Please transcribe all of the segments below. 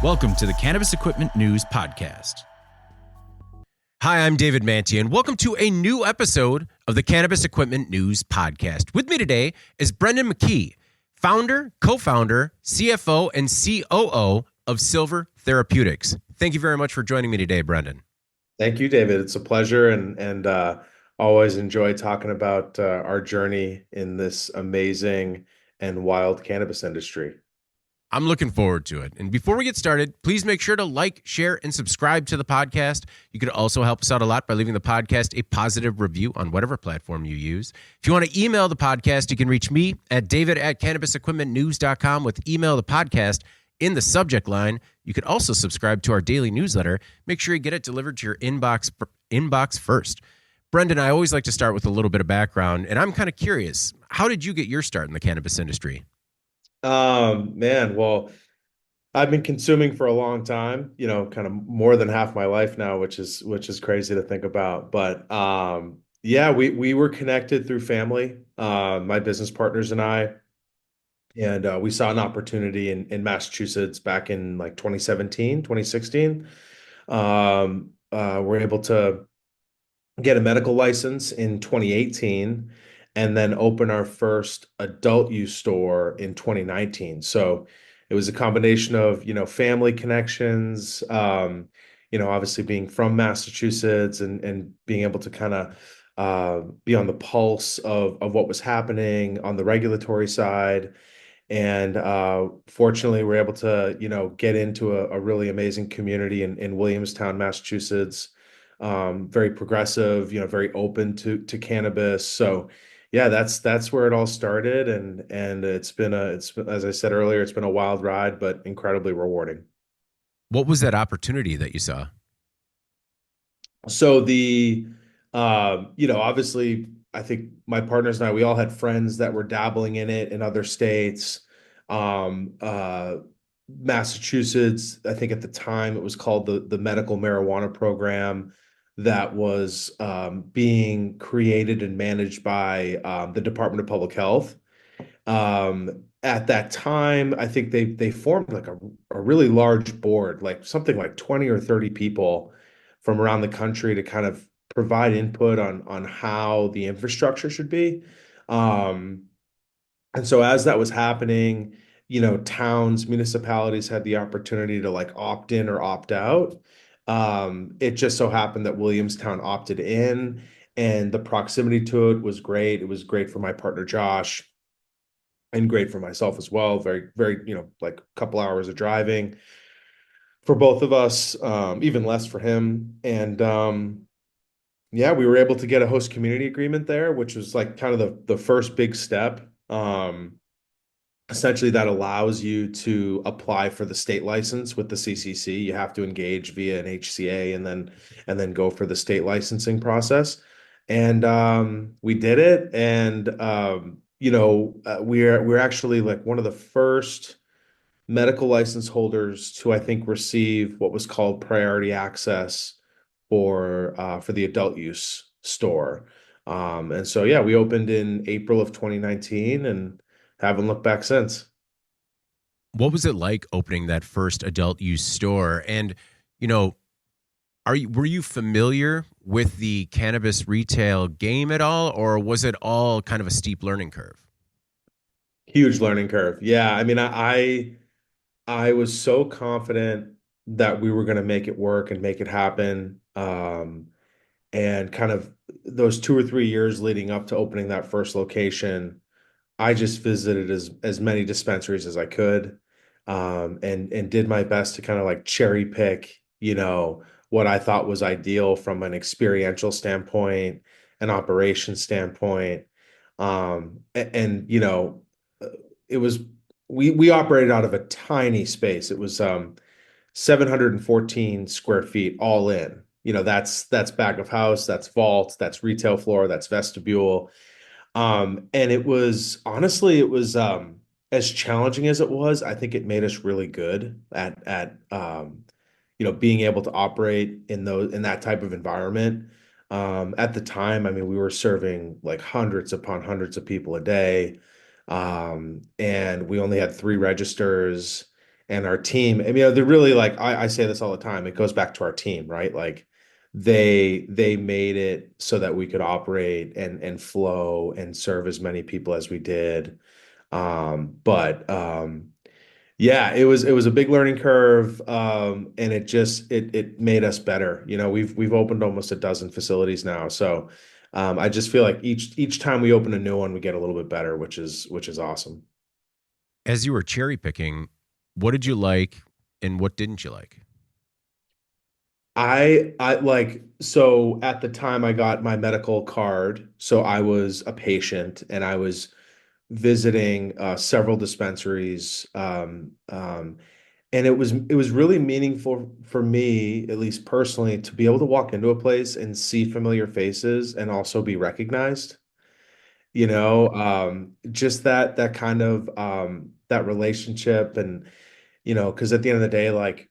Welcome to the Cannabis Equipment News Podcast. Hi, I'm David Manti, and welcome to a new episode of the Cannabis Equipment News Podcast. With me today is Brendan McKee, founder, co-founder, CFO, and COO of Silver Therapeutics. Thank you very much for joining me today, Brendan. Thank you, David. It's a pleasure, and always enjoy talking about our journey in this amazing and wild cannabis industry. I'm looking forward to it. And before we get started, please make sure to like, share, and subscribe to the podcast. You could also help us out a lot by leaving the podcast a positive review on whatever platform you use. If you want to email the podcast, you can reach me at david@cannabisequipmentnews.com with email the podcast in the subject line. You could also subscribe to our daily newsletter. Make sure you get it delivered to your inbox first. Brendan, I always like to start with a little bit of background, and I'm kind of curious, how did you get your start in the cannabis industry? Man, well, I've been consuming for a long time, kind of more than half my life now, which is crazy to think about. But yeah, we were connected through family, my business partners and I, and we saw an opportunity in Massachusetts back in like 2017, 2016. We're able to get a medical license in 2018 and then open our first adult use store in 2019. So it was a combination of, family connections, obviously being from Massachusetts and being able to kind of be on the pulse of what was happening on the regulatory side. And fortunately, we're able to, get into a really amazing community in Williamstown, Massachusetts. Very progressive, very open to cannabis. So yeah, that's where it all started, and it's as I said earlier, it's been a wild ride, but incredibly rewarding. What was that opportunity that you saw? So obviously, I think my partners and I, we all had friends that were dabbling in it in other states. Um, uh, Massachusetts, I think at the time it was called the medical marijuana program that was being created and managed by the Department of Public Health. At that time, I think they formed like a really large board, like something like 20 or 30 people from around the country to kind of provide input on how the infrastructure should be. Um, and so as that was happening, towns, municipalities had the opportunity to like opt in or opt out. It just so happened that Williamstown opted in, and the proximity to it was great. It was great for my partner Josh and great for myself as well. Very, very, like a couple hours of driving for both of us, even less for him. And yeah, we were able to get a host community agreement there, which was like kind of the first big step. Essentially, that allows you to apply for the state license with the CCC. You have to engage via an HCA and then go for the state licensing process. And we did it. And we're actually like one of the first medical license holders to, I think, receive what was called priority access for the adult use store. And so yeah, we opened in April of 2019 and haven't looked back since. What was it like opening that first adult use store? And, were you familiar with the cannabis retail game at all, or was it all kind of a steep learning curve? Huge learning curve. Yeah, I mean, I was so confident that we were going to make it work and make it happen. And kind of those 2 or 3 years leading up to opening that first location, I just visited as many dispensaries as I could, and did my best to kind of like cherry pick, what I thought was ideal from an experiential standpoint, an operation standpoint. And uh, it was we operated out of a tiny space. It was 714 square feet all in. That's back of house, that's vault, that's retail floor, that's vestibule. And it was honestly, it was as challenging as it was, I think it made us really good at being able to operate in that type of environment. At the time, I mean, we were serving like hundreds upon hundreds of people a day. And we only had 3 registers. and our team. I mean, they're really like I say this all the time. It goes back to our team, right? Like they made it so that we could operate and flow and serve as many people as we did. But yeah, it was a big learning curve, and it made us better. We've opened almost a dozen facilities now, so I just feel like each time we open a new one, we get a little bit better, which is awesome. As you were cherry picking, what did you like and what didn't you like? I like so at the time I got my medical card, so I was a patient and I was visiting several dispensaries, and it was really meaningful for me, at least personally, to be able to walk into a place and see familiar faces and also be recognized. Just that kind of that relationship, and because at the end of the day, like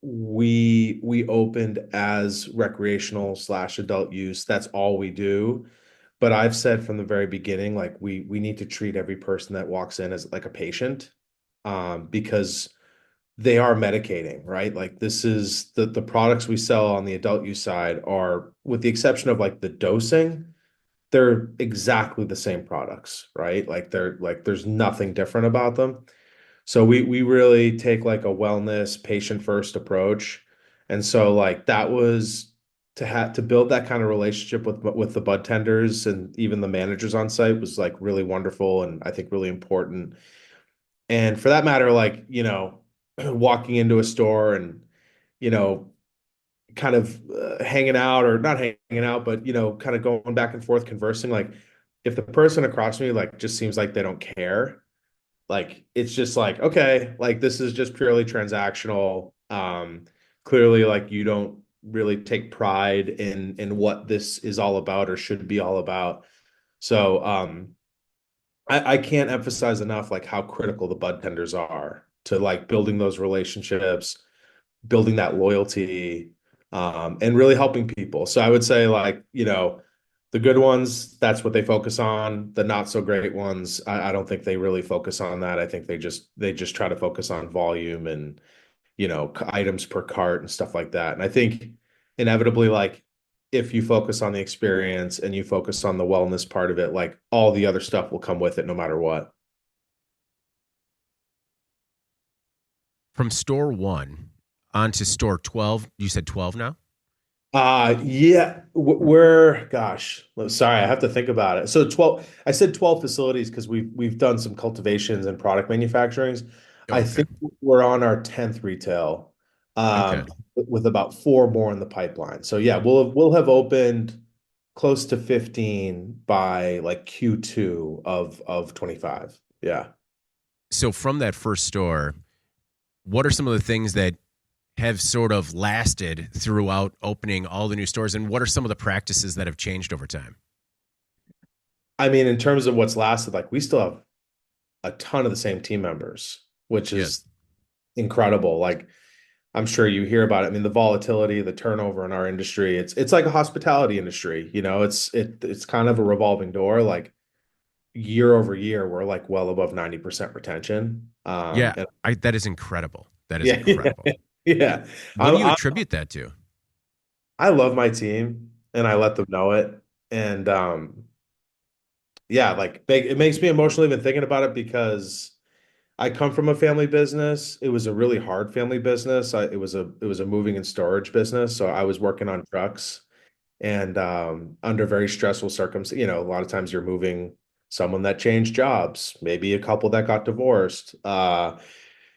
we opened as recreational slash adult use. That's all we do. But I've said from the very beginning, like we need to treat every person that walks in as like a patient, because they are medicating, right? Like this is the products we sell on the adult use side are, with the exception of like the dosing, they're exactly the same products, right? Like they're like there's nothing different about them. So we really take like a wellness patient first approach. And so like that was to build that kind of relationship with the bud tenders and even the managers on site was like really wonderful and I think really important. And for that matter, like, walking into a store and, you know, kind of hanging out or not hanging out, but, kind of going back and forth conversing, like if the person across me like just seems like they don't care, like it's just like, okay, like this is just purely transactional. Clearly, like you don't really take pride in what this is all about or should be all about. So I can't emphasize enough like how critical the bud tenders are to like building those relationships, building that loyalty, and really helping people. So I would say like, the good ones, that's what they focus on. The not so great ones, I don't think they really focus on that. I think they just try to focus on volume and, items per cart and stuff like that. And I think inevitably, like if you focus on the experience and you focus on the wellness part of it, like all the other stuff will come with it no matter what. From store one on to store 12, you said 12 now? Yeah, we're gosh, sorry, I have to think about it. So 12, I said 12 facilities because we've done some cultivations and product manufacturings. Oh, I okay. think we're on our 10th retail, Okay. with about four more in the pipeline. So yeah, we'll have opened close to 15 by like Q2 of 25. Yeah. So from that first store, what are some of the things that have sort of lasted throughout opening all the new stores, and what are some of the practices that have changed over time? I mean, in terms of what's lasted, like we still have a ton of the same team members, which Yeah. is incredible. Like I'm sure you hear about it. I mean, the volatility, the turnover in our industry, it's like a hospitality industry, it's kind of a revolving door. Like year over year, we're like well above 90% retention. Yeah, And that is incredible. That is yeah, yeah, incredible. yeah. What do you I attribute that to? I love my team and I let them know it. And yeah, like it makes me emotional even thinking about it because I come from a family business. It was a really hard family business. It was a moving and storage business. So I was working on trucks and under very stressful circumstances. A lot of times you're moving someone that changed jobs, maybe a couple that got divorced. It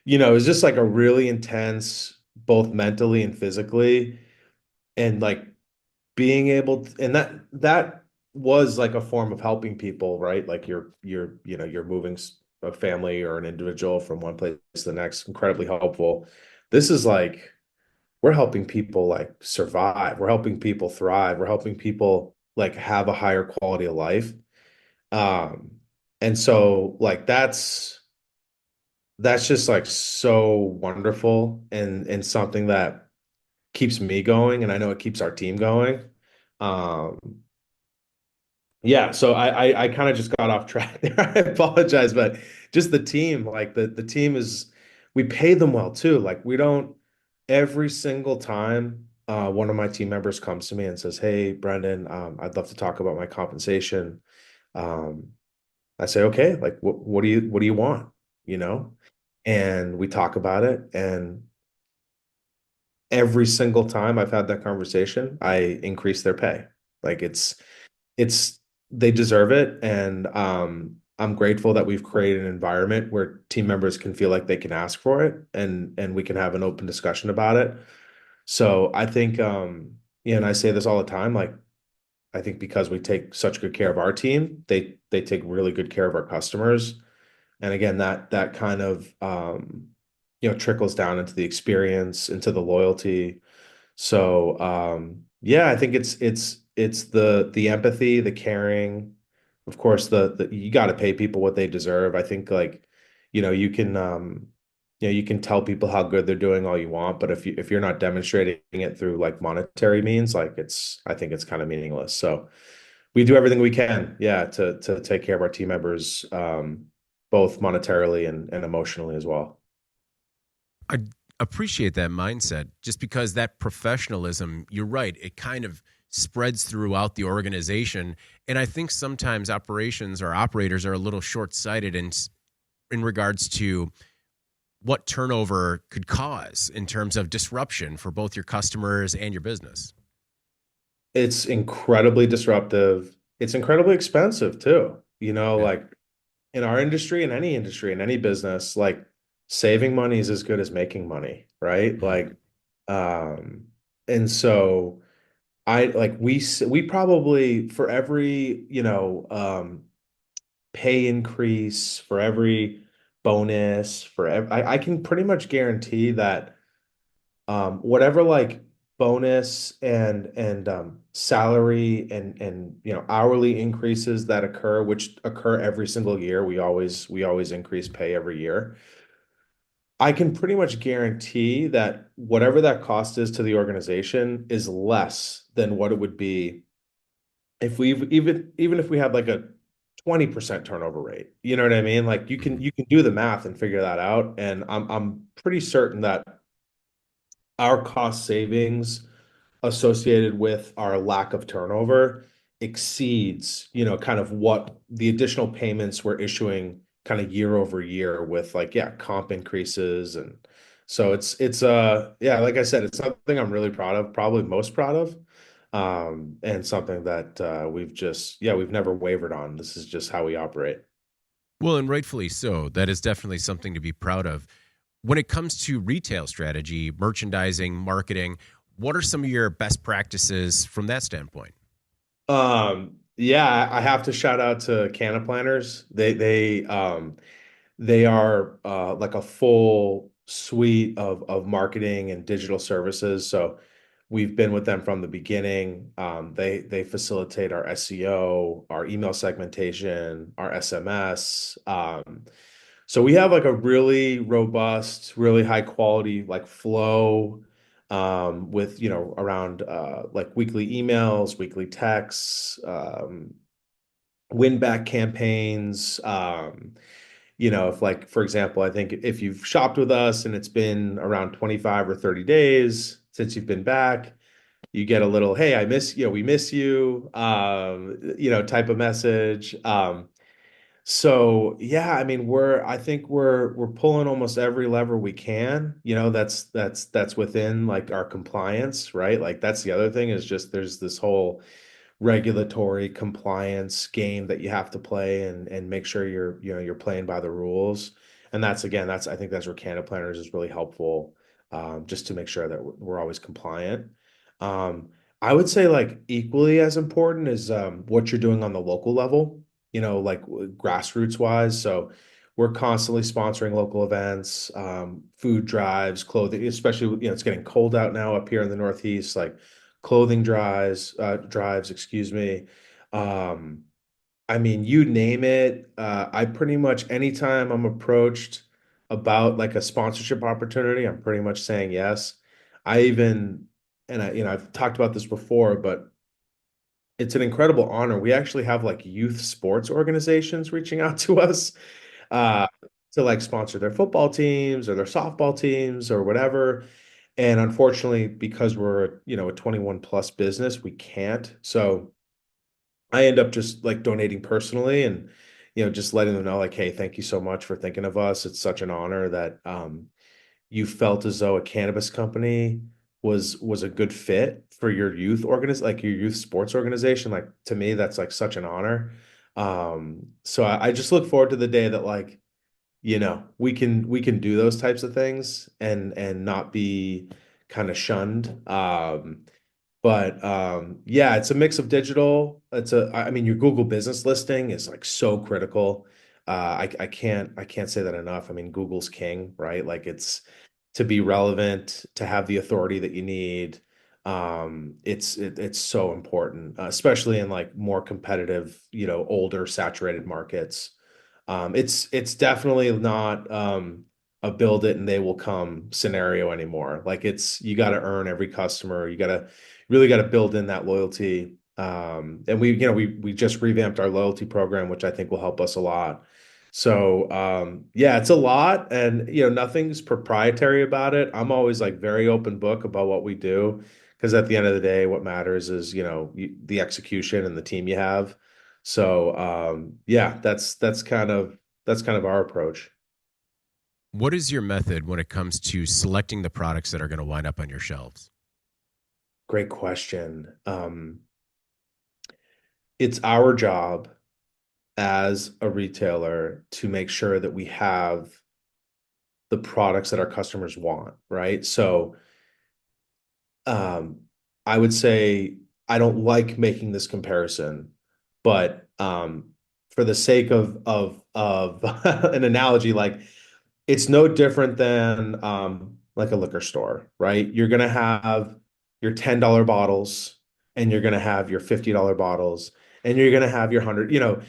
was just like a really intense, both mentally and physically, and like being able to, and that was like a form of helping people, right? Like you're moving a family or an individual from one place to the next, incredibly helpful. This is like we're helping people like survive, we're helping people thrive, we're helping people like have a higher quality of life. And so like that's just like so wonderful and something that keeps me going, and I know it keeps our team going. Um, yeah, so I kind of just got off track there. I apologize, but just the team, like the team is we pay them well too. Like we don't every single time one of my team members comes to me and says, "Hey, Brendan, I'd love to talk about my compensation." Um, I say, "Okay, like what do you want?" You know? And we talk about it, and every single time I've had that conversation, I increase their pay. Like it's they deserve it, and I'm grateful that we've created an environment where team members can feel like they can ask for it, and we can have an open discussion about it. So I think yeah, and I say this all the time, like I think because we take such good care of our team, they take really good care of our customers. And again, that kind of trickles down into the experience, into the loyalty. So yeah, I think it's the empathy, the caring. Of course, the you got to pay people what they deserve. I think like, you can tell people how good they're doing all you want, but if you're not demonstrating it through like monetary means, like I think it's kind of meaningless. So we do everything we can, yeah, to take care of our team members, both monetarily and emotionally as well. I appreciate that mindset just because that professionalism, you're right, it kind of spreads throughout the organization. And I think sometimes operations or operators are a little short-sighted in regards to what turnover could cause in terms of disruption for both your customers and your business. It's incredibly disruptive. It's incredibly expensive too. Yeah. Like in our industry, in any business, like saving money is as good as making money, right? Mhm. Um, and so I like we probably for every, pay increase, for every bonus, I can pretty much guarantee that whatever like bonus and salary and hourly increases that occur, which occur every single year, we always increase pay every year. I can pretty much guarantee that whatever that cost is to the organization is less than what it would be if we even if we had like a 20% turnover rate. You know what I mean? Like Mhm. you can do the math and figure that out. And I'm pretty certain that our cost savings associated with our lack of turnover exceeds, kind of what the additional payments we're issuing kind of year over year with like, yeah, comp increases. And so yeah, like I said, it's something I'm really proud of, probably most proud of. And something that we've never wavered on. This is just how we operate. Well, and rightfully so. That is definitely something to be proud of. When it comes to retail strategy, merchandising, marketing, what are some of your best practices from that standpoint? Yeah, I have to shout out to Canna Planners. They are like a full suite of marketing and digital services. So we've been with them from the beginning. They facilitate our SEO, our email segmentation, our SMS. So we have like a really robust, really high quality like flow with around like weekly emails, weekly texts, win back campaigns. If like, for example, I think if you've shopped with us and it's been around 25 or 30 days since you've been back, you get a little, hey, I miss you, we miss you, type of message. So yeah, I mean, I think we're pulling almost every lever we can, that's within like our compliance, right? Like that's the other thing is just there's this whole regulatory compliance game that you have to play and make sure you're playing by the rules. And that's I think that's where Canada Planners is really helpful, just to make sure that we're always compliant. Um, I would say like equally as important is what you're doing on the local level, like grassroots wise. So we're constantly sponsoring local events, food drives, clothing, especially, it's getting cold out now up here in the Northeast, like clothing drives, excuse me. Um, I mean, you name it. I pretty much anytime I'm approached about like a sponsorship opportunity, I'm pretty much saying yes. I even, and I've talked about this before, but it's an incredible honor. We actually have like youth sports organizations reaching out to us. Uh, to like sponsor their football teams or their softball teams or whatever. And unfortunately, because we're, a 21 plus business, we can't. So I end up just like donating personally and, just letting them know like, hey, thank you so much for thinking of us. It's such an honor that you felt as though a cannabis company was a good fit for your like your youth sports organization. Like to me, that's like such an honor. So I just look forward to the day that like, we can do those types of things and not be kind of shunned. But yeah, it's a mix of digital. I mean, your Google business listing is like so critical. I can't say that enough. I mean, Google's king, right? Like it's to be relevant, to have the authority that you need. It's so important, especially in like more competitive, older, saturated markets. It's definitely not a build it and they will come scenario anymore. Like you got to earn every customer. Really got to build in that loyalty. And we just revamped our loyalty program, which I think will help us a lot. So yeah, it's a lot, and nothing's proprietary about it. I'm always like very open book about what we do, because at the end of the day, what matters is the execution and the team you have. So yeah, that's kind of our approach. What is your method when it comes to selecting the products that are going to wind up on your shelves? Great question. It's our job as a retailer to make sure that we have the products that our customers want, right? So um, I would say I don't like making this comparison, but for the sake of an analogy, like it's no different than like a liquor store, right? You're gonna have your $10 bottles and you're gonna have your $50 bottles and you're gonna have your 100.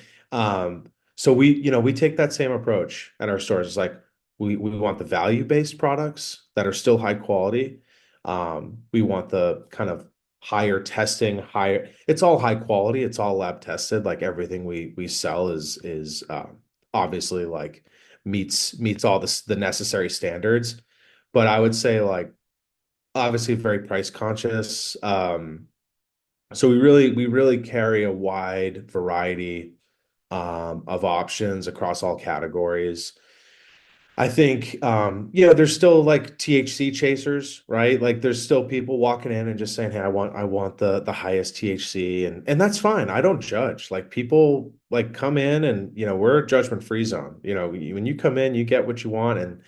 So we take that same approach at our stores. It's like we want the value-based products that are still high quality. We want the kind of higher testing, higher. It's all high quality. It's all lab tested. Like everything we sell is obviously like meets all the necessary standards. But I would say like obviously very price conscious. So we really carry a wide variety of options across all categories. I think there's still like THC chasers, right? Like there's still people walking in and just saying, "Hey, I want the highest THC," and that's fine. I don't judge. Like people like come in and we're a judgment-free zone. When you come in, you get what you want,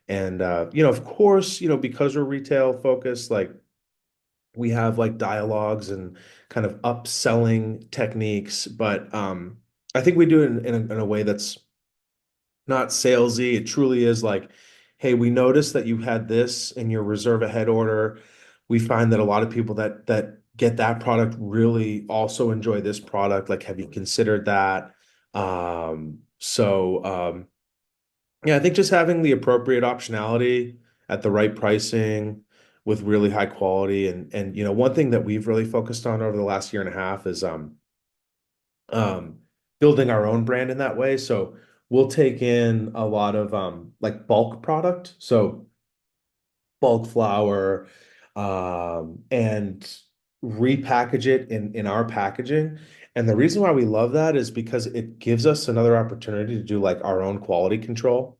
and of course, because we're retail focused, like we have like dialogues and kind of upselling techniques, but I think we do it in a way that's not salesy. It truly is like, hey, we noticed that you had this in your reserve ahead order. We find that a lot of people that get that product really also enjoy this product. Like, have you considered that? So yeah, I think just having the appropriate optionality at the right pricing with really high quality, and one thing that we've really focused on over the last year and a half is um, building our own brand in that way. So we'll take in a lot of like bulk product, so bulk flour, and repackage it in our packaging. And the reason why we love that is because it gives us another opportunity to do like our own quality control.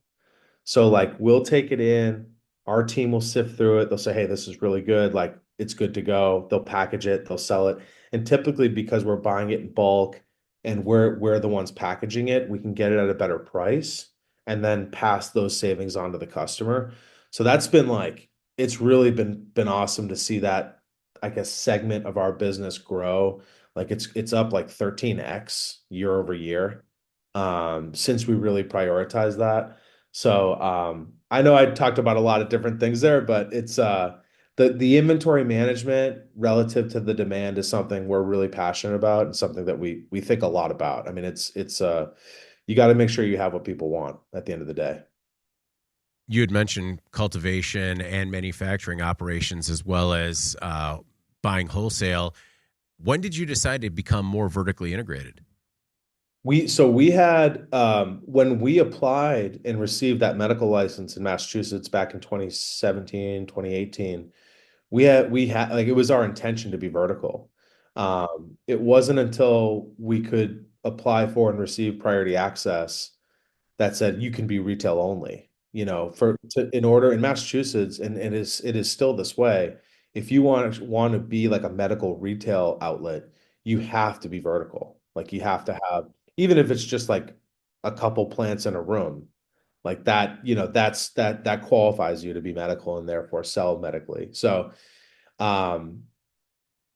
So like we'll take it in, our team will sift through it. They'll say, "Hey, this is really good. Like it's good to go." They'll package it, they'll sell it. And typically because we're buying it in bulk and we're the ones packaging it, we can get it at a better price and then pass those savings on to the customer. So that's been like it's really been awesome to see that, I guess, segment of our business grow. Like it's up like 13x year over year since we really prioritize that. So I know I talked about a lot of different things there, but it's the inventory management relative to the demand is something we're really passionate about and something that we think a lot about. I mean, it's you got to make sure you have what people want at the end of the day. You had mentioned cultivation and manufacturing operations as well as buying wholesale. When did you decide to become more vertically integrated? we had when we applied and received that medical license in Massachusetts back in 2017, 2018. We had like it was our intention to be vertical. It wasn't until we could apply for and receive priority access that said you can be retail only. In order in Massachusetts, and it is still this way. If you want to be like a medical retail outlet, you have to be vertical. Like you have to have, even if it's just like a couple plants in a room, like that, that qualifies you to be medical and therefore sell medically. So um,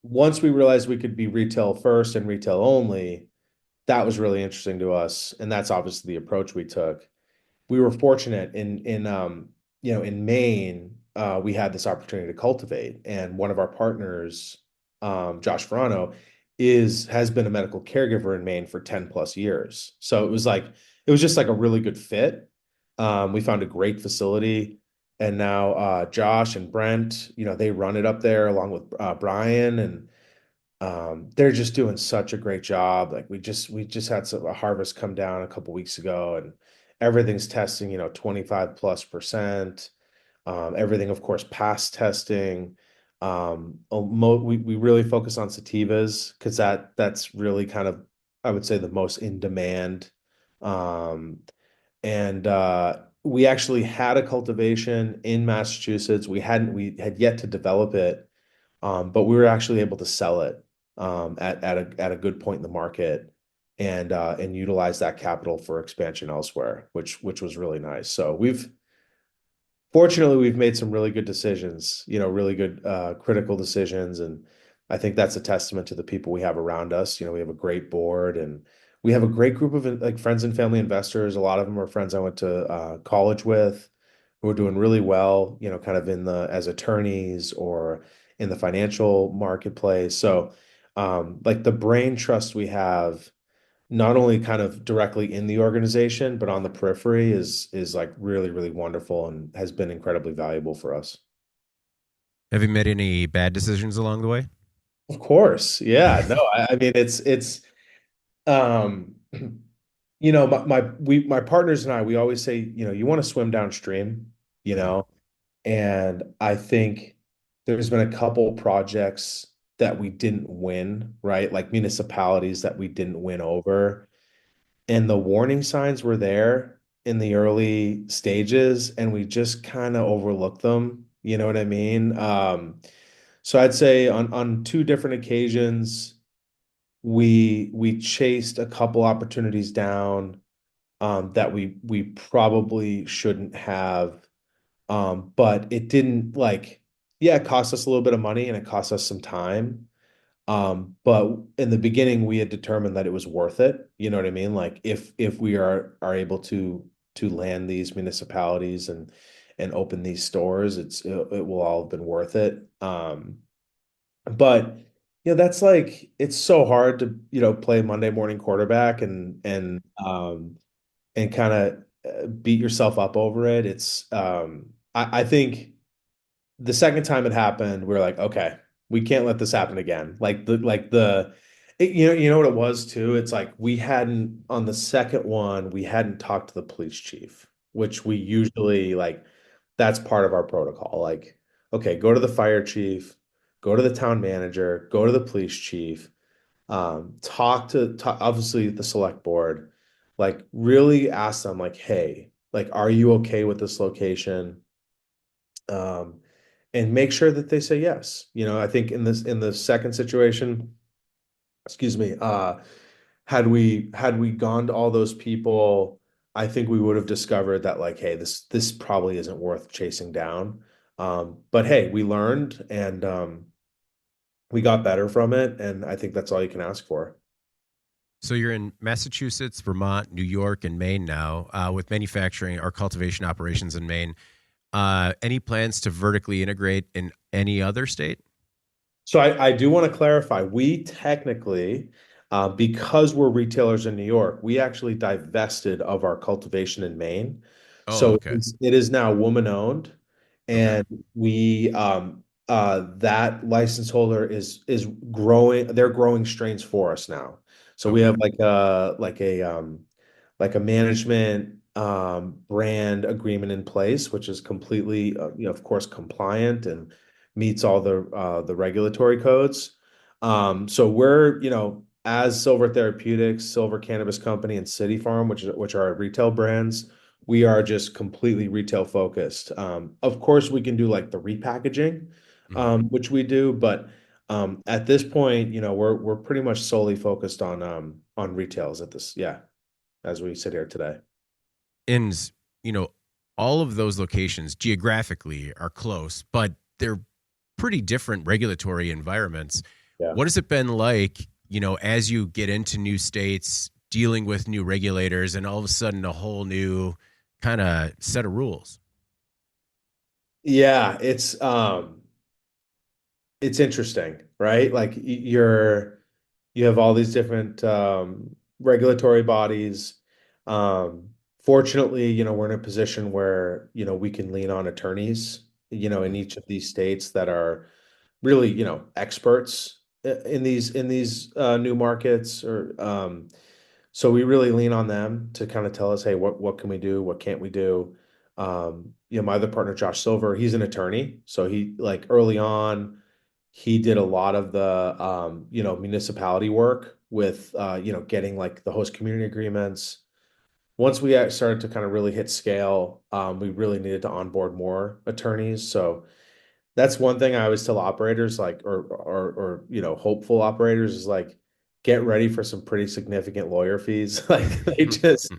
once we realized we could be retail first and retail only, that was really interesting to us, and that's obviously the approach we took. We were fortunate in Maine. We had this opportunity to cultivate, and one of our partners, Josh Ferrano, is has been a medical caregiver in Maine for 10 plus years. So it was just like a really good fit. We found a great facility, and now Josh and Brent, they run it up there along with Brian, and they're just doing such a great job. Like we just had a harvest come down a couple weeks ago, and everything's testing, 25 plus percent. Everything, of course, past testing. We really focus on sativas because that's really kind of, I would say, the most in demand. Um, and we actually had a cultivation in Massachusetts. We had yet to develop it, but we were actually able to sell it at a good point in the market, and utilize that capital for expansion elsewhere, which was really nice. So we've made some really good decisions, really good critical decisions, and I think that's a testament to the people we have around us. We have a great board, and we have a great group of like friends and family investors. A lot of them are friends I went to college with, who are doing really well, kind of in the as attorneys or in the financial marketplace. So, like the brain trust we have, not only kind of directly in the organization, but on the periphery is like really, really wonderful and has been incredibly valuable for us. Have you made any bad decisions along the way? Of course. Yeah. No, I mean it's um my partners and I, we always say, you want to swim downstream, you Mhm. know, and I think there's been a couple projects that we didn't win, right? Like municipalities that we didn't win over. And the warning signs were there in the early stages, and we just kind of overlooked them. You know what I mean? So I'd say on two different occasions, we chased a couple opportunities down that we probably shouldn't have. But it didn't yeah, it cost us a little bit of money and it cost us some time. But in the beginning, we had determined that it was worth it. You know what I mean? Like if we are able to land these municipalities and open these stores, it will all have been worth it. But that's like it's so hard to play Monday morning quarterback and kind of beat yourself up over it. I think the second time it happened, we are like, okay, we can't let this happen again. You know what it was too? It's like we hadn't on the second one, we hadn't talked to the police chief, which we usually like that's part of our protocol. Like, okay, go to the fire chief, go to the town manager, go to the police chief, talk obviously the select board, like really ask them like, hey, like, are you okay with this location? Um, and make sure that they say yes. I think in the second situation, excuse me, had we gone to all those people, I think we would have discovered that like, hey, this probably isn't worth chasing down. But hey, we learned and we got better from it, and I think that's all you can ask for. So you're in Massachusetts, Vermont, New York, and Maine now, with manufacturing or cultivation operations in Maine. Any plans to vertically integrate in any other state? So I do want to clarify, we technically, because we're retailers in New York, we actually divested of our cultivation in Maine. Oh, So okay. it is now woman owned, Okay. and we that license holder is growing. They're growing strains for us now. So we Okay. have like a management brand agreement in place, which is completely of course compliant and meets all the regulatory codes. So we're, as Silver Therapeutics, Silver Cannabis Company, and City Farm, which are our retail brands, we are just completely retail focused. Of course, we can do like the repackaging, Mhm. which we do, but at this point, we're pretty much solely focused on retails at this, yeah, as we sit here today. And, you know, all of those locations geographically are close, but they're pretty different regulatory environments. Yeah. What has it been like, as you get into new states, dealing with new regulators and all of a sudden a whole new kind of set of rules? Yeah, it's interesting, right? Like you have all these different regulatory bodies. Um, Fortunately, we're in a position where, we can lean on attorneys, in each of these states that are really, experts in these new markets or so we really lean on them to kind of tell us, hey, what can we do? What can't we do? My other partner, Josh Silver, he's an attorney. So he like early on, he did a lot of the municipality work with getting like the host community agreements. Once we started to kind of really hit scale, we really needed to onboard more attorneys. So that's one thing I always tell operators, like, or hopeful operators is like, get ready for some pretty significant lawyer fees. Like they just,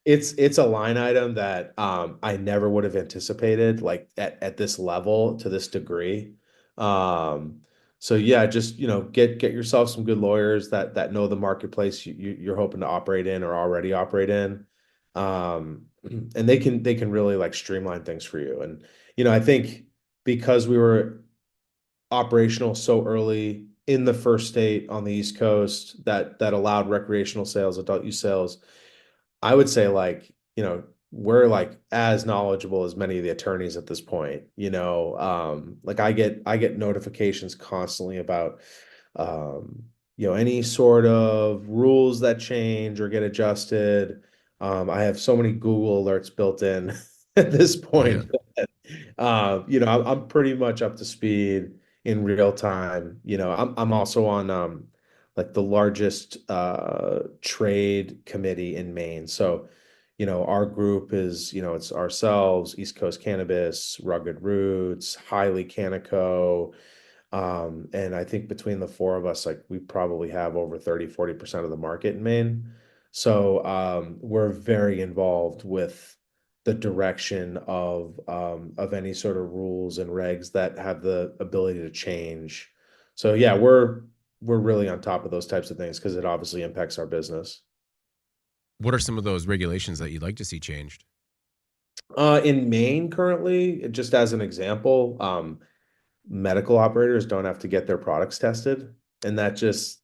it's a line item that I never would have anticipated, like at this level to this degree. Um, so yeah, just get yourself some good lawyers that know the marketplace you're hoping to operate in or already operate in. And they can really like streamline things for you. And I think because we were operational so early in the first state on the East Coast that allowed recreational sales, adult use sales, I would say like, we're like as knowledgeable as many of the attorneys at this point. Like I get notifications constantly about any sort of rules that change or get adjusted. I have so many Google alerts built in at this Oh, yeah. point. I'm pretty much up to speed in real time. I'm also on like the largest trade committee in Maine. So, our group is, it's ourselves, East Coast Cannabis, Rugged Roots, Highly Canico. And I think between the four of us, like we probably have over 30-40% of the market in Maine. So we're very involved with the direction of any sort of rules and regs that have the ability to change. So yeah, we're really on top of those types of things because it obviously impacts our business. What are some of those regulations that you'd like to see changed? In Maine currently, just as an example, medical operators don't have to get their products tested, and that just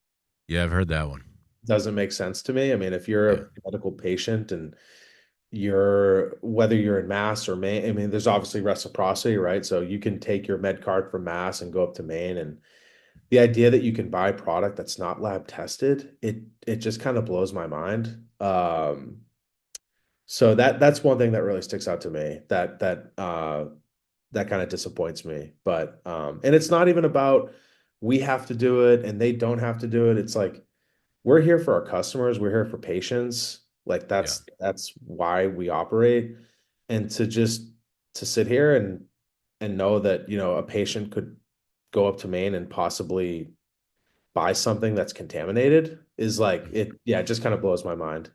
Yeah, I've heard that one. doesn't make sense to me. I mean, if you're Yeah. a medical patient and whether you're in Mass or Maine, I mean, there's obviously reciprocity, right? So you can take your med card from Mass and go up to Maine, and the idea that you can buy product that's not lab tested, it just kind of blows my mind. So that's one thing that really sticks out to me that kind of disappoints me. But and it's not even about we have to do it and they don't have to do it. It's like we're here for our customers, we're here for patients. Like Yeah. that's why we operate. And to sit here and know that, a patient could go up to Maine and possibly buy something that's contaminated is like it just kind of blows my mind.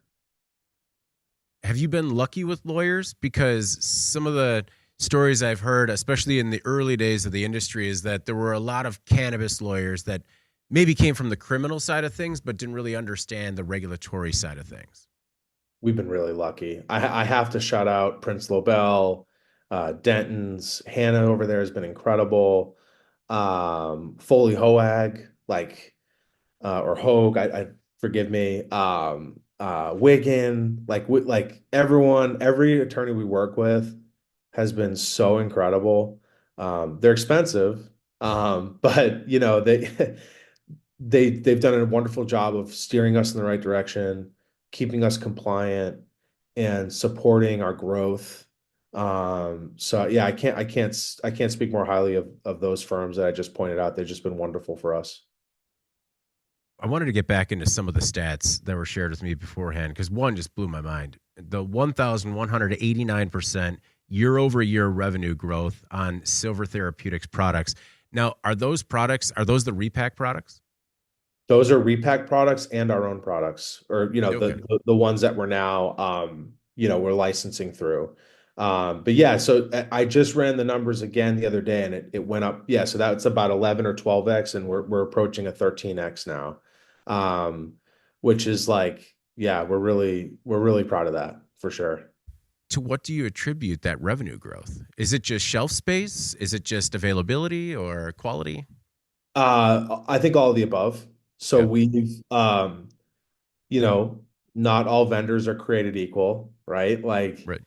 Have you been lucky with lawyers? Because some of the stories I've heard, especially in the early days of the industry, is that there were a lot of cannabis lawyers that maybe came from the criminal side of things, but didn't really understand the regulatory side of things. We've been really lucky. I have to shout out Prince Lobel, Denton's, Hannah over there has been incredible. Foley Hoag, like or Hoag, I forgive me. Wigan, like everyone, every attorney we work with has been so incredible. They're expensive, but they they've done a wonderful job of steering us in the right direction, keeping us compliant, and supporting our growth. So yeah, I can't speak more highly of those firms that I just pointed out. They've just been wonderful for us. I wanted to get back into some of the stats that were shared with me beforehand because one just blew my mind. The 1,189% year over year revenue growth on Silver Therapeutics products. Now, are those the repack products? Those are repack products and our own products, or Okay. the ones that we're now we're licensing through. But yeah, so I just ran the numbers again the other day, and it went up. Yeah, so that's about 11 or 12x, and we're approaching a 13x now, um, which is like, yeah, we're really proud of that for sure. To what do you attribute that revenue growth? Is it just shelf space? Is it just availability or quality? I think all of the above. So Yeah, we've you know, not all vendors are created equal, right? Like, right.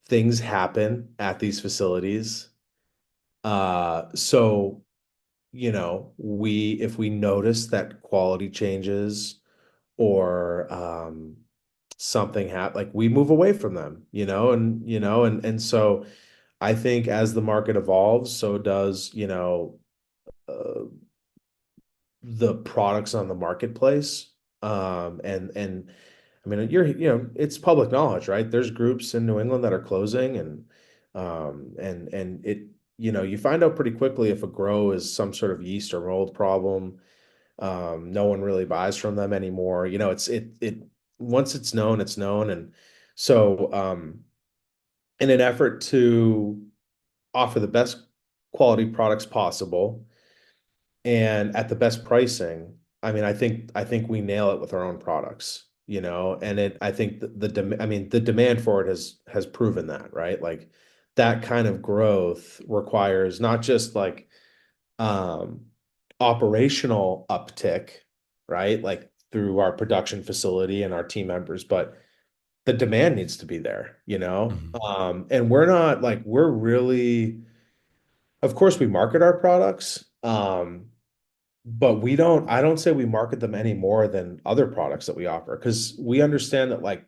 things happen at these facilities. So, we if we notice that quality changes or something like we move away from them, and so I think as the market evolves, so does, uh, the products on the marketplace. And I mean, it's public knowledge, right? There's groups in New England that are closing, and you find out pretty quickly if a grow is some sort of yeast or mold problem. No one really buys from them anymore. It once it's known, it's known. And so, in an effort to offer the best quality products possible and at the best pricing, I mean, I think we nail it with our own products, and I think the demand for it has proven that, right? Like that kind of growth requires not just like um operational uptick, right? Like through our production facility and our team members, but the demand needs to be there, Mhm. and we're not like we're really, of course we market our products, but I don't say we market them any more than other products that we offer because we understand that, like,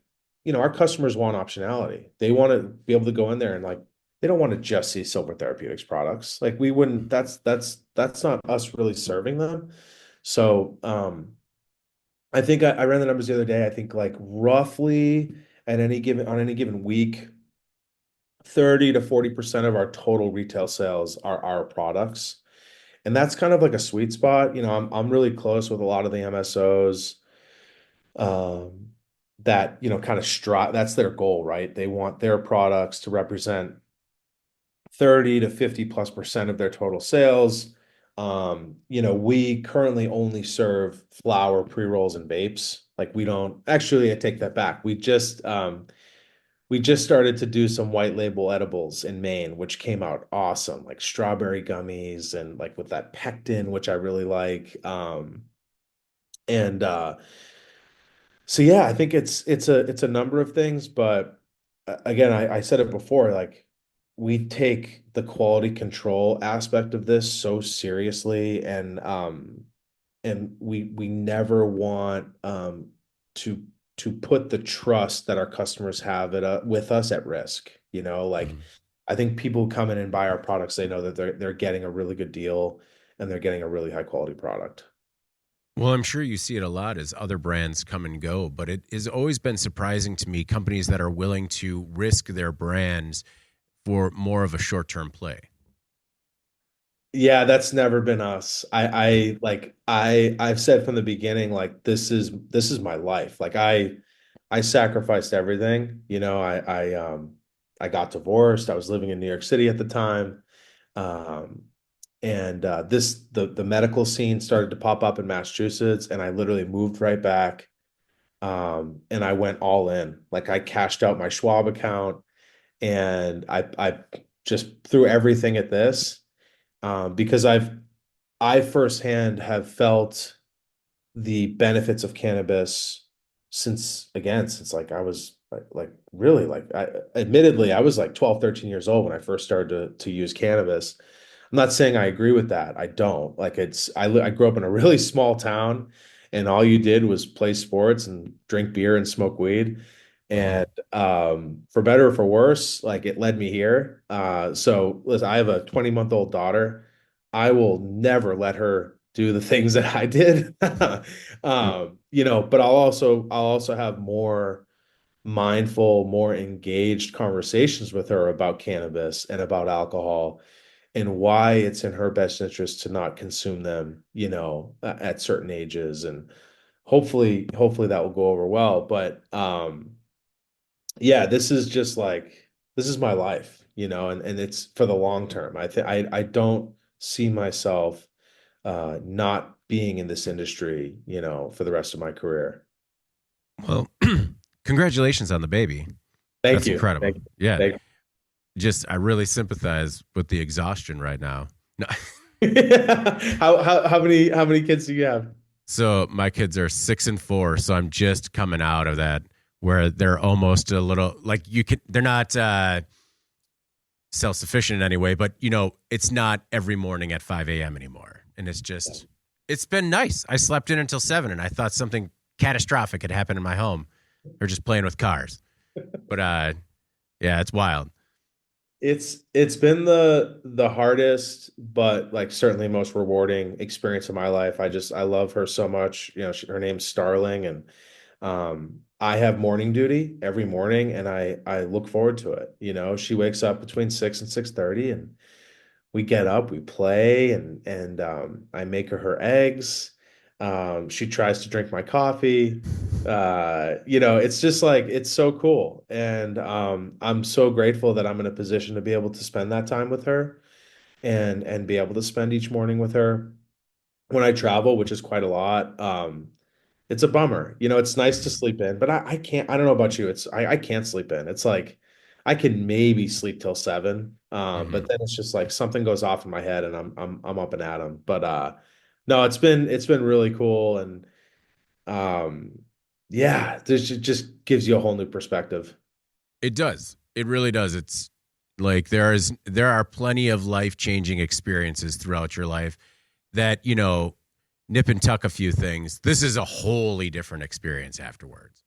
our customers want optionality. They want to be able to go in there and, like, they don't want to just see Silver Therapeutics products. Like we wouldn't, that's not us really serving them. So I think I ran the numbers the other day. I think like roughly on any given week, 30 to 40% of our total retail sales are our products. And that's kind of like a sweet spot. I'm really close with a lot of the MSOs, um, that, kind of strive, that's their goal, right? They want their products to represent 30 to 50 plus percent of their total sales. We currently only serve flower, pre-rolls, and vapes. Like we don't actually, I take that back. We just started to do some white label edibles in Maine, which came out awesome, like strawberry gummies and like with that pectin, which I really like. And So yeah, I think it's a number of things, but again, I said it before, like we take the quality control aspect of this so seriously, and we never want to to put the trust that our customers have with us at risk. Like Mhm. I think people come in and buy our products, they know that they're getting a really good deal and they're getting a really high quality product. Well, I'm sure you see it a lot as other brands come and go, but it has always been surprising to me companies that are willing to risk their brands for more of a short term play. Yeah, that's never been us. I've said from the beginning, like this is my life. Like I sacrificed everything. I got divorced. I was living in New York City at the time. Um, and the medical scene started to pop up in Massachusetts, and I literally moved right back. And I went all in. Like I cashed out my Schwab account, and I just threw everything at this, because I firsthand have felt the benefits of cannabis since like I was like really, like, admittedly I was like 12, 13 years old when I first started to use cannabis. I'm not saying I agree with that. I don't. Like I grew up in a really small town and all you did was play sports and drink beer and smoke weed. Hmm. And for better or for worse, like it led me here. So listen, I have a 20-month-old daughter. I will never let her do the things that I did. But I'll also have more mindful, more engaged conversations with her about cannabis and about alcohol and why it's in her best interest to not consume them, at certain ages. And hopefully that will go over well. But yeah, this is just like this is my life, and it's for the long term. I don't see myself not being in this industry, for the rest of my career. Well, congratulations on the baby. Thank That's you. incredible. Thank you. Yeah. Thank Just, I really sympathize with the exhaustion right now. No. you. How many kids do you have? So my kids are 6 and 4. So I'm just coming out of that where they're almost a little like they're not self sufficient in any way, but it's not every morning at 5 a.m. anymore. And it's been nice. I slept in until 7 and I thought something catastrophic had happened in my home. They're just playing with cars. But yeah, it's wild. It's been the hardest, but like certainly most rewarding experience of my life. I love her so much. Her name's Starling, and I have morning duty every morning, and I look forward to it. She wakes up between 6 and 6:30, and we get up, we play, and I make her eggs. She tries to drink my coffee. It's just like it's so cool, and I'm so grateful that I'm in a position to be able to spend that time with her and be able to spend each morning with her when I travel, which is quite a lot. It's a bummer. It's nice to Mhm. sleep in, but I can't. I don't know about you. I can't sleep in. It's like I can maybe sleep till 7, but Mhm. then it's just like something goes off in my head and I'm up and at 'em. But no, it's been really cool and um, yeah, this just gives you a whole new perspective. It does. It really does. It's like there are plenty of life changing experiences throughout your life that nip and tuck a few things. This is a wholly different experience afterwards.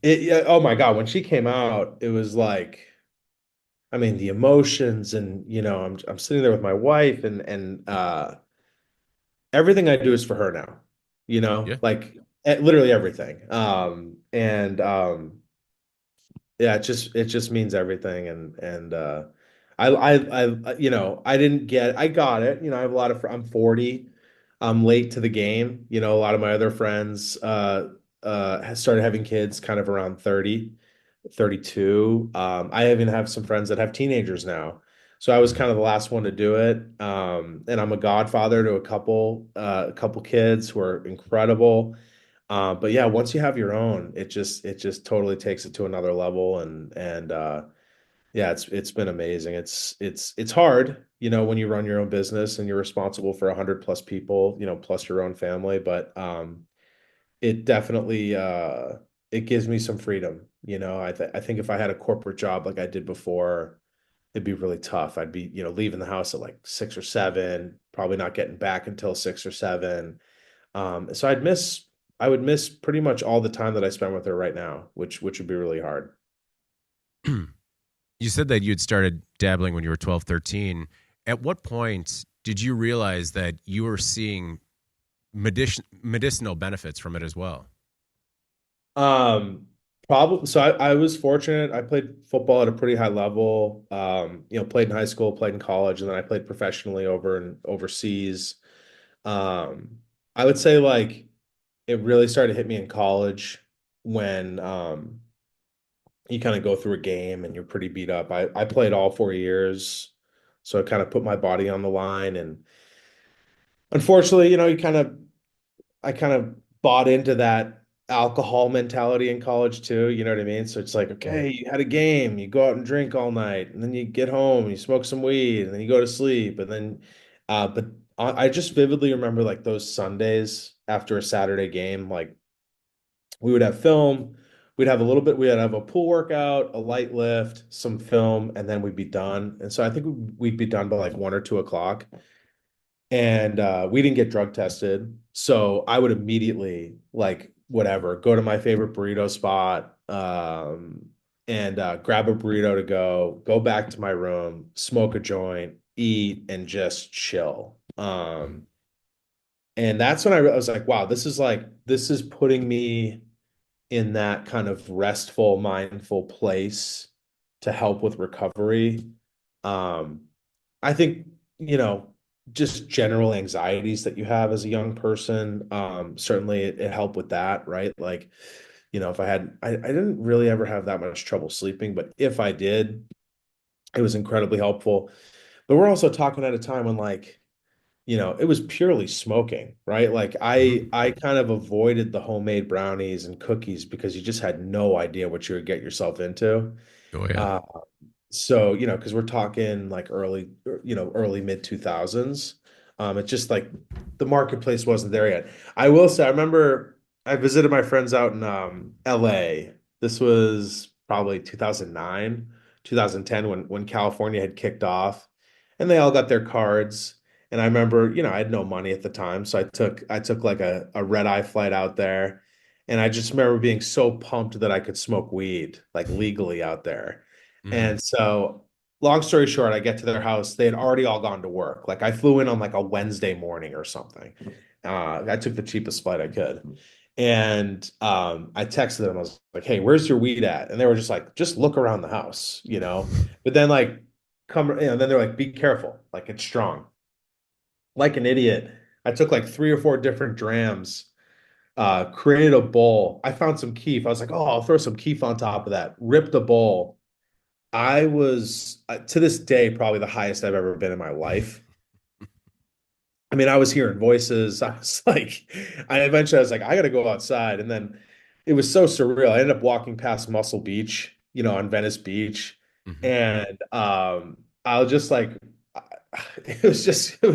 Yeah, oh my God, when she came out, it was like, I mean, the emotions and I'm sitting there with my wife and everything I do is for her now, Yeah. like literally everything. And Yeah, it just means everything. And I didn't get I got it. I have a lot of I'm 40. I'm late to the game. A lot of my other friends has started having kids kind of around 30, 32. I even have some friends that have teenagers now. So I was kind of the last one to do it. And I'm a godfather to a couple kids who are incredible. But yeah, once you have your own, it just totally takes it to another level. And yeah, it's been amazing. It's hard, when you run your own business and you're responsible for 100 plus people, plus your own family. But it definitely it gives me some freedom. I think if I had a corporate job like I did before, it'd be really tough. I'd be, leaving the house at like 6 or 7, probably not getting back until 6 or 7. So I would miss pretty much all the time that I spend with her right now, which would be really hard. You said that you had started dabbling when you were 12, 13. At what point did you realize that you were seeing medicinal benefits from it as well? Um, Probably so I was fortunate. I played football at a pretty high level. Played in high school, played in college, and then I played professionally over and overseas. Um, I would say like it really started to hit me in college when you kind of go through a game and you're pretty beat up. I played all 4 years, so I kind of put my body on the line. And unfortunately, I kind of bought into that alcohol mentality in college too. You know what I mean? So it's like, Mhm. okay, you had a game, you go out and drink all night, and then you get home, you smoke some weed, and then you go to sleep, and then, but I just vividly remember like those Sundays after a Saturday game, like we would have film, we'd have a little bit, we'd have a pool workout, a light lift, some film, and then we'd be done. And so I think we'd be done by like 1 or 2 o'clock. And we didn't get drug tested. So I would immediately, like, whatever, go to my favorite burrito spot, and grab a burrito to go back to my room, smoke a joint, eat, and just chill. And that's when I was like, wow, this is putting me in that kind of restful, mindful place to help with recovery. Um, I think, you know, just general anxieties that you have as a young person, certainly it helped with that, right? Like, if I didn't really ever have that much trouble sleeping, but if I did, it was incredibly helpful. But we're also talking at a time when, like, it was purely smoking, right? Like Hmm. I kind of avoided the homemade brownies and cookies because you just had no idea what you would get yourself into. Oh yeah. Uh, so, because we're talking like early mid 2000s. It's just like the marketplace wasn't there yet. I will say, I remember I visited my friends out in LA. This was probably 2009, 2010 when California had kicked off and they all got their cards. And I remember, I had no money at the time, so I took like a red eye flight out there. And I just remember being so pumped that I could smoke weed like legally out there. Hmm. And so, long story short, I get to their house. They had already all gone to work. Like I flew in on like a Wednesday morning or something. I took the cheapest flight I could. And I texted them. I was like, "Hey, where's your weed at?" And they were just like, "Just look around the house." But then like then they're like, "Be careful. Like it's strong." Like an idiot, I took like 3 or 4 different drams, created a bowl. I found some keef. I was like, "Oh, I'll throw some keef on top of that." Ripped a bowl. I was to this day probably the highest I've ever been in my life. I mean, I was hearing voices. I was like, I was like, I got to go outside. And then it was so surreal. I ended up walking past Muscle Beach, on Venice Beach. Hmm. And I was just like, it was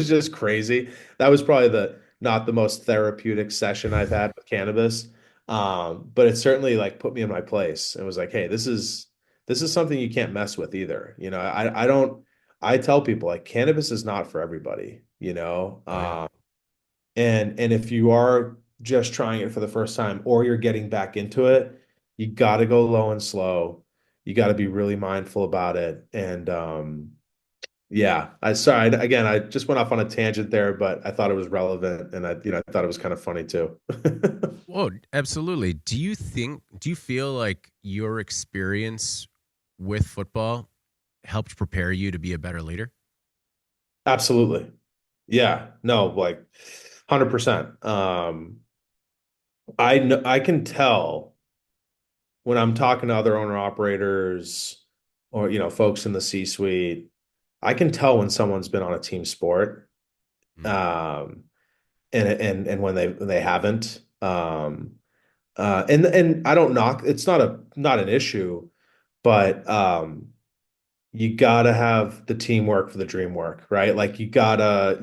just crazy. That was probably not the most therapeutic session I've had with cannabis. But it certainly like put me in my place. It was like, hey, this is something you can't mess with either. I don't I tell people like cannabis is not for everybody. Oh yeah. And if you are just trying it for the first time or you're getting back into it, you got to go low and slow. You got to be really mindful about it. And yeah, again, I just went off on a tangent there, but I thought it was relevant and I thought it was kind of funny too. Well, absolutely. Do you feel like your experience with football helped prepare you to be a better leader? Absolutely. Yeah, no, like 100%. I know I can tell when I'm talking to other owner operators or folks in the C-suite, I can tell when someone's been on a team sport, Mm. um, and when they haven't. And I don't knock. It's not an issue, but you gotta have the teamwork for the dream work, right? Like you gotta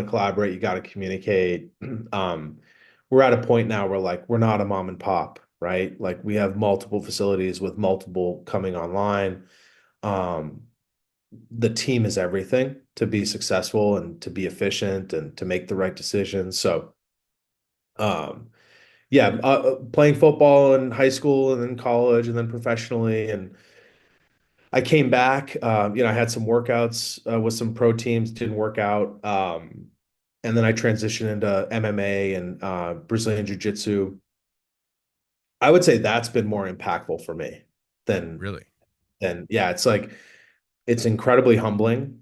collaborate, you gotta communicate. Um, we're at a point now where like we're not a mom and pop, right? Like we have multiple facilities with multiple coming online. Um, the team is everything to be successful and to be efficient and to make the right decisions. So, um, yeah, playing football in high school and then college and then professionally and I came back. I had some workouts with some pro teams, didn't work out. And then I transitioned into MMA and Brazilian Jiu-Jitsu. I would say that's been more impactful for me than Really? yeah, it's like it's incredibly humbling.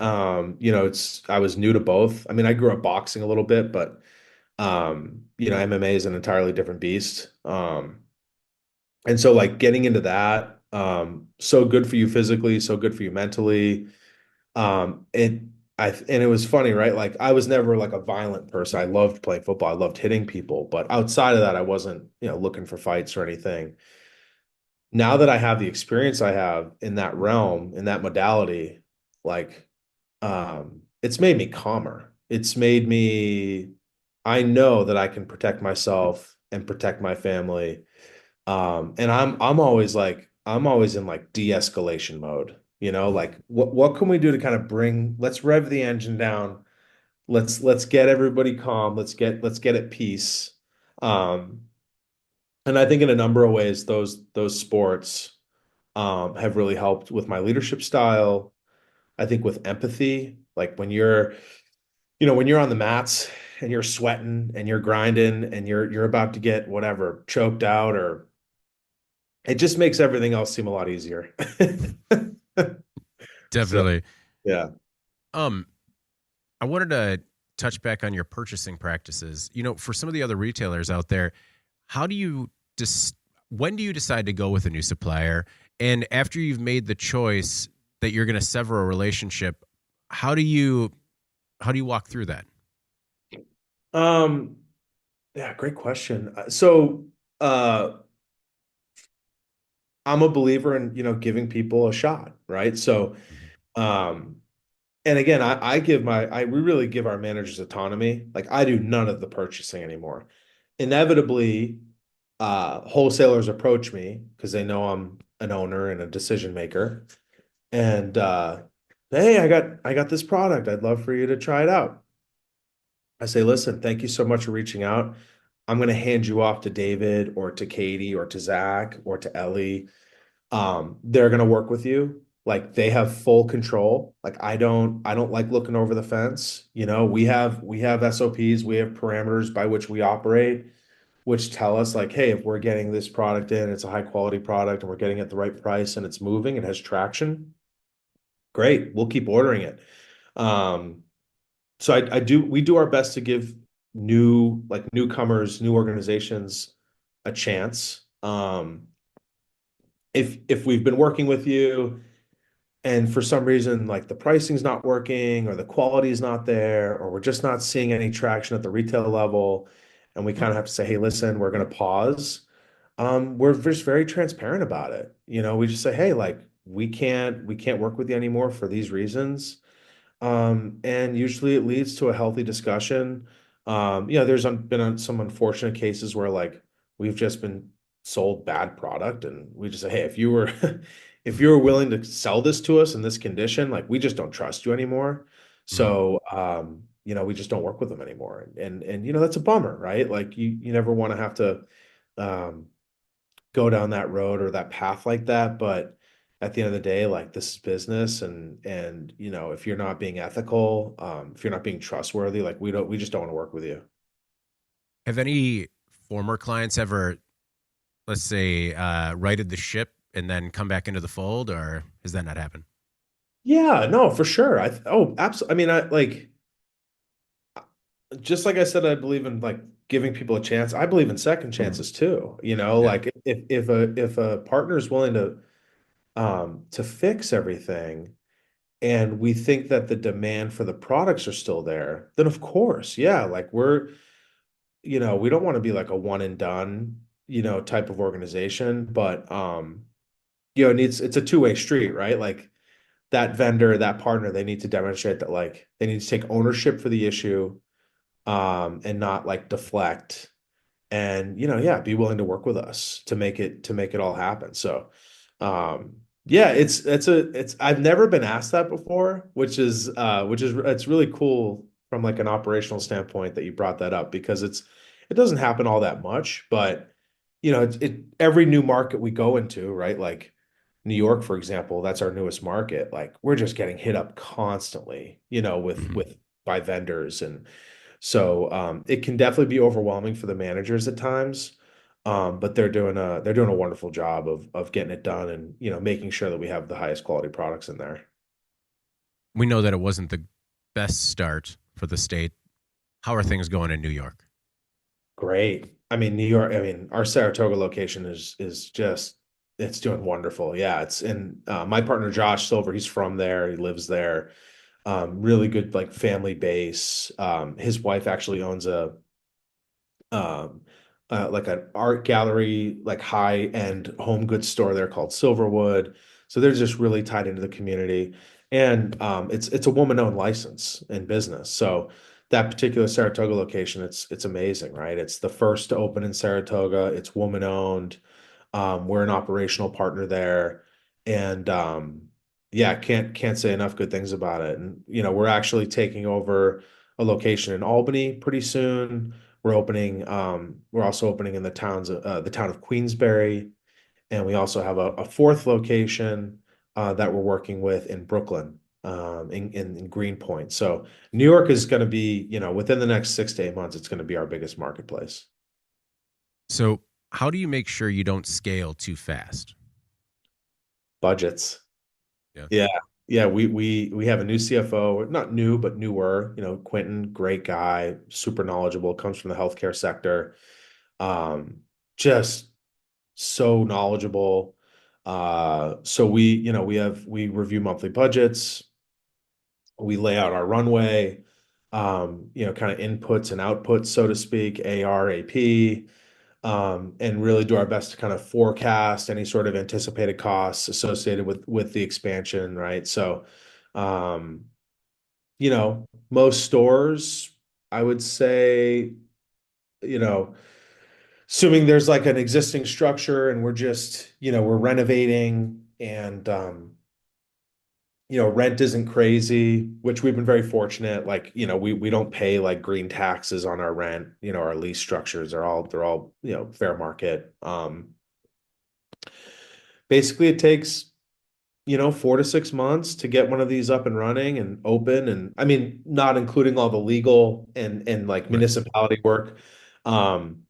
It's I was new to both. I mean, I grew up boxing a little bit, but MMA is an entirely different beast. And so like getting into that, so good for you physically, so good for you mentally. It and it was funny, right? Like I was never like a violent person. I loved playing football. I loved hitting people, but outside of that, I wasn't, looking for fights or anything. Now that I have the experience I have in that realm, in that modality, like it's made me calmer. I know that I can protect myself and protect my family. And I'm always in like de-escalation mode, like what can we do to kind of let's rev the engine down. Let's get everybody calm. Let's get at peace. Um, and I think in a number of ways, those sports have really helped with my leadership style. I think with empathy, like when you're on the mats and you're sweating and you're grinding and you're about to get whatever choked out, or it just makes everything else seem a lot easier. So Definitely. yeah. Um, I wanted to touch back on your purchasing practices. For some of the other retailers out there, how do you dis- when do you decide to go with a new supplier? And after you've made the choice that you're going to sever a relationship, how do you walk through that? Um, yeah, great question. Uh, I'm a believer in, giving people a shot, right? Mhm. Um, and again, we really give our managers autonomy. Like I do none of the purchasing anymore. Inevitably, wholesalers approach me because they know I'm an owner and a decision maker. And hey, I got this product. I'd love for you to try it out. I say, listen, thank you so much for reaching out. I'm going to hand you off to David or to Katie or to Zach or to Ellie. They're going to work with you. Like they have full control. Like I don't like looking over the fence. We have SOPs, we have parameters by which we operate, which tell us like, hey, if we're getting this product in, it's a high quality product and we're getting it at the right price and it's moving, it has traction. Great, we'll keep ordering it. Um, so we do our best to give newcomers, new organizations a chance. If we've been working with you and for some reason like the pricing's not working or the quality is not there or we're just not seeing any traction at the retail level and we kind of have to say, hey, listen, we're going to pause. We're just very transparent about it. We just say, hey, like we can't work with you anymore for these reasons. And usually it leads to a healthy discussion. There's been some unfortunate cases where like we've just been sold bad product and we just say, hey, if you were if you were willing to sell this to us in this condition, like we just don't trust you anymore. Mhm. So we just don't work with them anymore. And that's a bummer, right? Like you never want to have to um go down that road or that path like that. But at the end of the day, like this is business and if you're not being ethical, if you're not being trustworthy, like we just don't want to work with you. Have any former clients ever, let's say, righted the ship and then come back into the fold, or has that not happened? Yeah, no, for sure. Absolutely. I mean, I like just like I said, I believe in like giving people a chance. I believe in second chances too. Yeah. Like if a partner is willing to fix everything and we think that the demand for the products are still there, then of course, yeah, like we don't want to be like a one and done, type of organization, but it's a two-way street, right? Like that vendor, that partner, they need to demonstrate that like they need to take ownership for the issue, and not like deflect and yeah, be willing to work with us to make it all happen. So yeah, it's I've never been asked that before, which is it's really cool from like an operational standpoint that you brought that up because it doesn't happen all that much, but every new market we go into, right? Like New York, for example, that's our newest market. Like we're just getting hit up constantly, with Mhm. with by vendors and so it can definitely be overwhelming for the managers at times, but they're doing a wonderful job of getting it done and making sure that we have the highest quality products in there. We know that it wasn't the best start for the state. How are things going in New York? Great. I mean, New York. I mean, our Saratoga location is just it's doing wonderful. Yeah, it's in my partner Josh Silver. He's from there. He lives there. Really good like family base. His wife actually owns um, like an art gallery, like high end home goods store there called Silverwood. So they're just really tied into the community, and it's a woman owned license and business. So that particular Saratoga location, it's amazing, right? It's the first to open in Saratoga. It's woman owned. We're an operational partner there, and yeah, can't say enough good things about it. And we're actually taking over a location in Albany pretty soon. We're also opening in the town of Queensbury, and we also have a fourth location that we're working with in Brooklyn, in Greenpoint. So New York is going to be, within the next 6 to 8 months, it's going to be our biggest marketplace. So how do you make sure you don't scale too fast? Budgets. Yeah. Yeah. Yeah. We have a new CFO, not new, but newer, Quentin, great guy, super knowledgeable, comes from the healthcare sector. Just so knowledgeable. So we review monthly budgets, we lay out our runway, kind of inputs and outputs, so to speak, AR, AP, and really do our best to kind of forecast any sort of anticipated costs associated with the expansion, right? So, um, most stores, I would say, you know, assuming there's like an existing structure and we're renovating and rent isn't crazy, which we've been very fortunate. Like, we don't pay like green taxes on our rent. Our lease structures are they're all fair market. Basically it takes 4 to 6 months to get one of these up and running and open, and I mean, not including all the legal and like Right. municipality work. Um,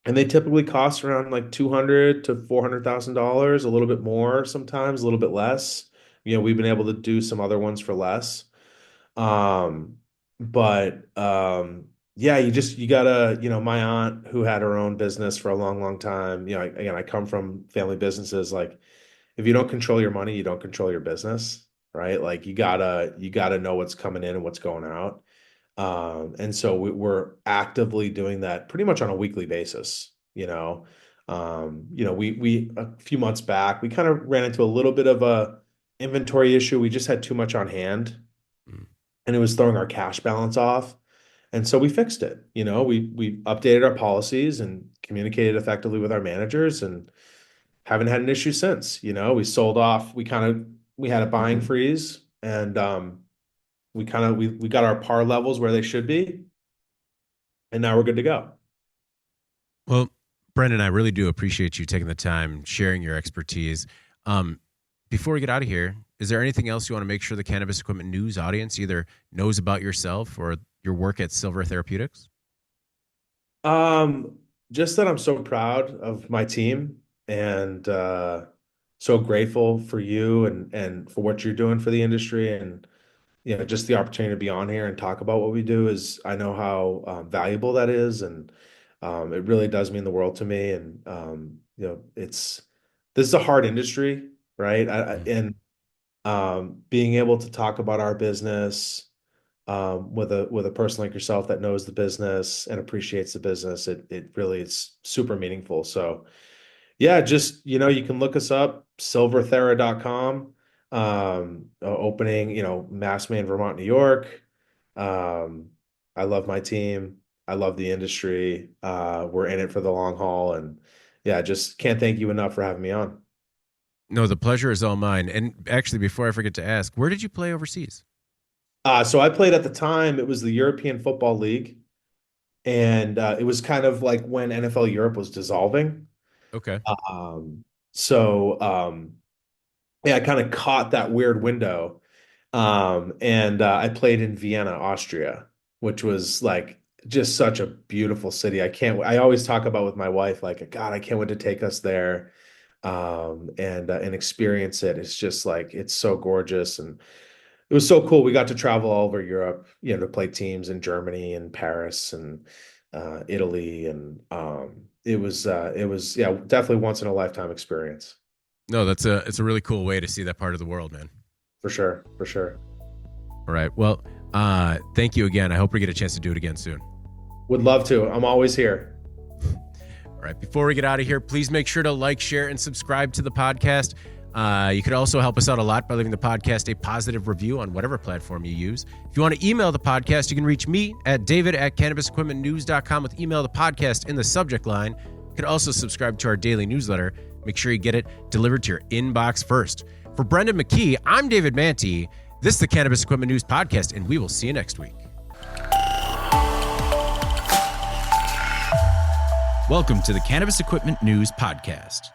and they typically cost around like 200 to $400,000, a little bit more sometimes, a little bit less. We've been able to do some other ones for less. Um, but yeah, you gotta, my aunt who had her own business for a long, long time, again, I come from family businesses. Like, if you don't control your money, you don't control your business, right? Like, you gotta know what's coming in and what's going out. And so we're actively doing that pretty much on a weekly basis. We a few months back, we kind of ran into a little bit of a inventory issue. We just had too much on hand, Mm. and it was throwing our cash balance off. And so we fixed it. We updated our policies and communicated effectively with our managers, and haven't had an issue since. We sold off. We had a buying freeze, and we got our par levels where they should be, and now we're good to go. Well, Brendan, I really do appreciate you taking the time, sharing your expertise. Um, Before we get out of here, is there anything else you want to make sure the Cannabis Equipment News audience either knows about yourself or your work at Silver Therapeutics? Um, just that I'm so proud of my team, and so grateful for you and for what you're doing for the industry, and just the opportunity to be on here and talk about what we do. Is I know how valuable that is, and it really does mean the world to me. And this is a hard industry, right? Mm. And being able to talk about our business with a person like yourself that knows the business and appreciates the business, it really is super meaningful. So yeah, just you can look us up, silverthera.com. Opening, Massman, Vermont, New York. Um, I love my team. I love the industry. We're in it for the long haul, and yeah, just can't thank you enough for having me on. No, the pleasure is all mine. And actually, before I forget to ask, where did you play overseas? So I played at the time, it was the European Football League, and it was kind of like when NFL Europe was dissolving. Okay. Um, so yeah, I kind of caught that weird window. And I played in Vienna, Austria, which was like just such a beautiful city. I always talk about with my wife, like, God, I can't wait to take us there, and experience it. It's just like, it's so gorgeous. And it was so cool. We got to travel all over Europe, to play teams in Germany and Paris and Italy. And it was, yeah, definitely once in a lifetime experience. No, it's a really cool way to see that part of the world, man. For sure. For sure. All right. Well, thank you again. I hope we get a chance to do it again soon. Would love to. I'm always here. All right. Before we get out of here, please make sure to like, share, and subscribe to the podcast. You could also help us out a lot by leaving the podcast a positive review on whatever platform you use. If you want to email the podcast, you can reach me at david@cannabisequipmentnews.com with email the podcast in the subject line. You could also subscribe to our daily newsletter. Make sure you get it delivered to your inbox first. For Brendan McKee, I'm David Manti. This is the Cannabis Equipment News Podcast, and we will see you next week. Welcome to the Cannabis Equipment News Podcast.